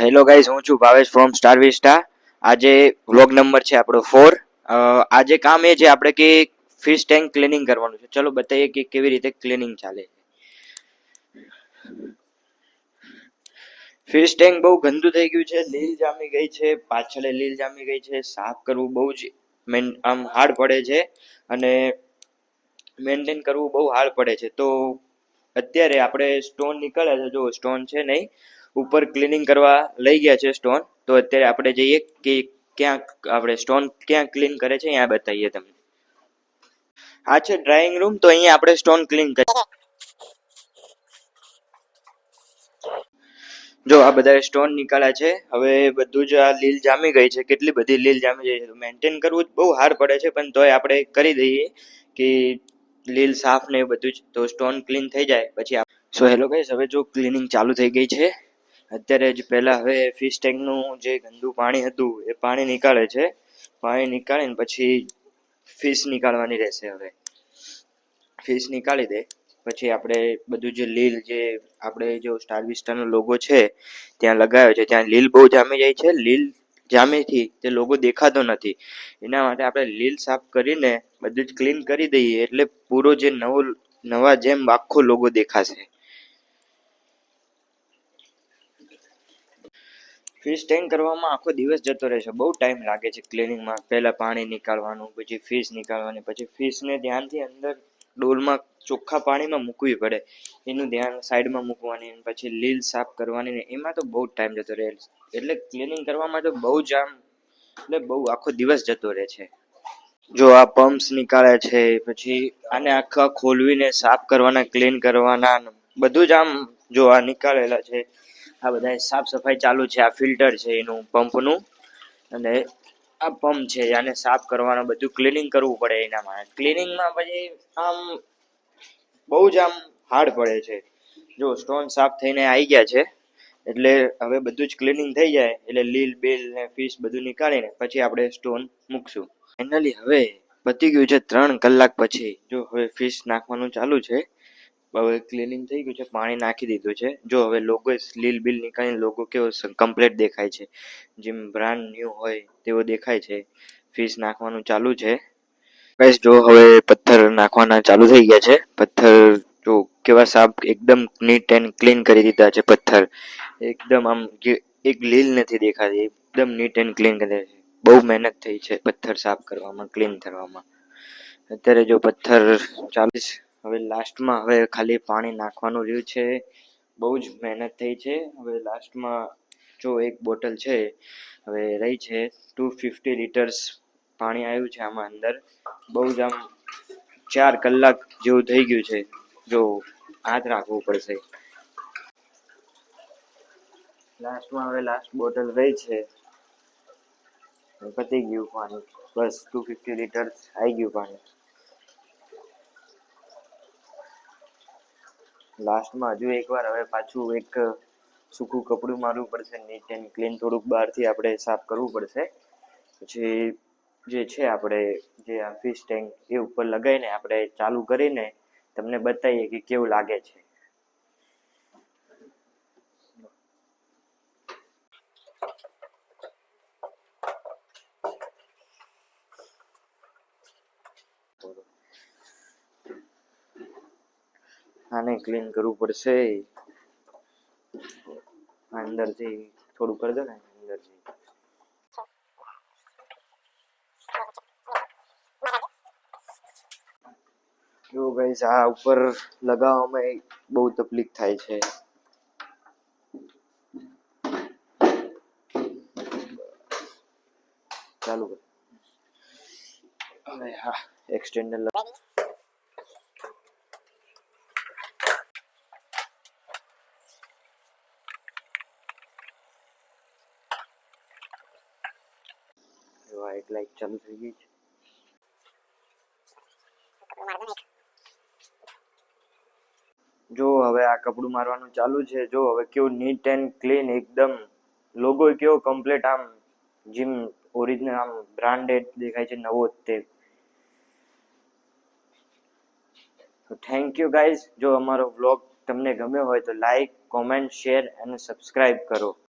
Hello guys, હું છું Bhavesh from star vista. આજે વ્લોગ નંબર છે આપણો 4. આજે કામ એ છે આપણે કે ફિશ ટેન્ક ક્લીનિંગ કરવાનું છે. ચલો બતાવીએ કે કેવી રીતે ક્લીનિંગ ચાલે. ફિશ ટેન્ક બહુ ગંદુ થઈ ગયું છે, લીલ જામી ગઈ છે, પાછળ લીલ જામી ગઈ છે. સાફ કરવું બહુ જ આમ હાર્ડ પડે છે અને મેન્ટેન કરવું બહુ હાર્ડ પડે છે. તો અત્યારે આપણે સ્ટોન નીકળે છે, જો સ્ટોન છે નહીં, ઉપર ક્લીનિંગ કરવા લઈ ગયા છે સ્ટોન. તો અત્યારે આપણે જઈએ કે ક્યાં આપણે સ્ટોન ક્યાં ક્લીન કરે છે, અહીંયા બતાવીએ તમને. આ છે ડ્રાઇંગ રૂમ, તો અહીંયા આપણે સ્ટોન ક્લીન કરીએ. જો આ બધા સ્ટોન નીકળ્યા છે. હવે બધું જ આ લીલ જામી ગઈ છે, કેટલી બધી લીલ જામી ગઈ છે. મેન્ટેન કરવું બહુ હાર્ડ પડે છે, પણ તોય આપણે કરી દઈએ કે લીલ સાફ ને બધું જ, તો સ્ટોન ક્લીન થઈ જાય પછી. સો હેલો ગાઈસ, હવે જો ક્લીનિંગ ચાલુ થઈ ગઈ છે. અત્યારે જ પહેલા હવે ફિશ ટેન્કનું જે ગંદુ પાણી હતું એ પાણી નીકાળે છે. પાણી નીકાળીને પછી ફિશ નીકાળવાની રહેશે. હવે ફિશ નીકાળી દે પછી આપણે બધું જે લીલ, જે આપણે જો સ્ટાર વિસ્ટાનો લોગો છે ત્યાં લગાવ્યો છે, ત્યાં લીલ બહુ જામી જાય છે. લીલ જામીથી તે લોગો દેખાતો નથી. એના માટે આપણે લીલ સાફ કરીને બધું જ ક્લીન કરી દઈએ એટલે પૂરો જે નવા જેમ આખો લોગો દેખાશે. ફિશ ટેન્ક કરવામાં આખો દિવસ જતો રહેશે, બહુ ટાઈમ લાગે છે ક્લિનિંગમાં. પહેલાં પાણી નીકાળવાનું, પછી ફિશ નીકાળવાની, પછી ફિશને ધ્યાનથી અંદર ડોલમાં ચોખ્ખા પાણીમાં મૂકવી પડે, એનું ધ્યાન સાઈડમાં મૂકવાની, પછી લીલ સાફ કરવાની ને એમાં તો બહુ ટાઈમ જતો રહે. એટલે ક્લિનિંગ કરવામાં તો બહુ જ એટલે બહુ આખો દિવસ જતો રહે છે. જો આ પમ્પ્સ નીકાળે છે, પછી આને આખા ખોલવીને સાફ કરવાના, ક્લીન કરવાના, બધું જ આમ જો આ નીકાળેલા છે. આ બધા સાફ સફાઈ ચાલુ છે. આ ફિલ્ટર છે એનું પંપનું, અને આ પંપ છે, આને સાફ કરવાનું, બધું ક્લિનિંગ કરવું પડે. એનામાં ક્લિનિંગમાં પછી આમ બહુ જ આમ હાર્ડ પડે છે. જો સ્ટોન સાફ થઈને આવી ગયા છે, એટલે હવે બધું જ ક્લિનિંગ થઈ જાય એટલે લીલ બિલ ને ફિશ બધું નીકાળીને પછી આપણે સ્ટોન મૂકશું. ફાઇનલી હવે પતી ગયું છે 3 કલાક પછી. જો હવે ફિશ નાખવાનું ચાલુ છે. હવે ક્લિનિંગ થઈ ગયું છે, પાણી નાખી દીધું છે. જો હવે લોગો લીલ બિલ નીકાળીને લોગો કેવો કમ્પ્લીટ દેખાય છે, જેમ બ્રાન્ડ ન્યૂ હોય તેવો દેખાય છે. ફિશ નાખવાનું ચાલુ છે. ગાઈસ જો હવે પથ્થર નાખવાના ચાલુ થઈ ગયા છે. પથ્થર જો કેવા સાફ એકદમ નીટ એન્ડ ક્લીન કરી દીધા છે. પથ્થર એકદમ આમ એક લીલ નથી દેખાતી, એકદમ નીટ એન્ડ ક્લીન કરી દીધા છે. બહુ મહેનત થઈ છે પથ્થર સાફ કરવામાં, ક્લીન કરવામાં. અત્યારે જો પથ્થર ચાલીસ, હવે લાસ્ટમાં હવે ખાલી પાણી નાખવાનું રહ્યું છે. બહુ જ મહેનત થઈ છે. હવે લાસ્ટમાં જો એક બોટલ છે, હવે રહી છે 250 લીટર્સ પાણી આવ્યું છે આમાં અંદર. બહુ જ આમ 4 કલાક જેવું થઈ ગયું છે. જો હાથ રાખવું પડશે. લાસ્ટમાં હવે લાસ્ટ બોટલ રહી છે, પતી ગયું પાણી. બસ 250 લીટર્સ આવી ગયું પાણી. લાસ્ટમાં હજુ એકવાર હવે પાછું એક સૂકું કપડું મારવું પડશે, નીટ એન્ડ ક્લીન થોડુંક બહારથી આપણે સાફ કરવું પડશે. પછી જે છે આપણે જે આ ફિશ ટેન્ક એ ઉપર લગાવીને આપણે ચાલુ કરીને તમને બતાવીએ કે કેવું લાગે છે. આને ક્લીન કરવું પડશે. અંદરથી થોડું કરી દો ને, અંદરથી. જો ગાઈસ આ ઉપર લગાવવામાં બહુ તકલીફ થાય છે. ચાલુ કર. હવે હા, એક્સટેન્ડર એક લાઈટ ચાલુ થઈ ગઈ છે. જો હવે આ કપડું મારવાનું ચાલુ છે. જો હવે કેવું નીટ એન્ડ ક્લીન, એકદમ લોગો કેવો કમ્પ્લીટ આમ જેમ ઓરિજિનલ આમ બ્રાન્ડેડ દેખાય છે, નવો તે. Thank you guys. જો અમારો વ્લોગ તમને ગમ્યો હોય તો લાઈક, કોમેન્ટ, શેર અને સબસ્ક્રાઇબ કરો.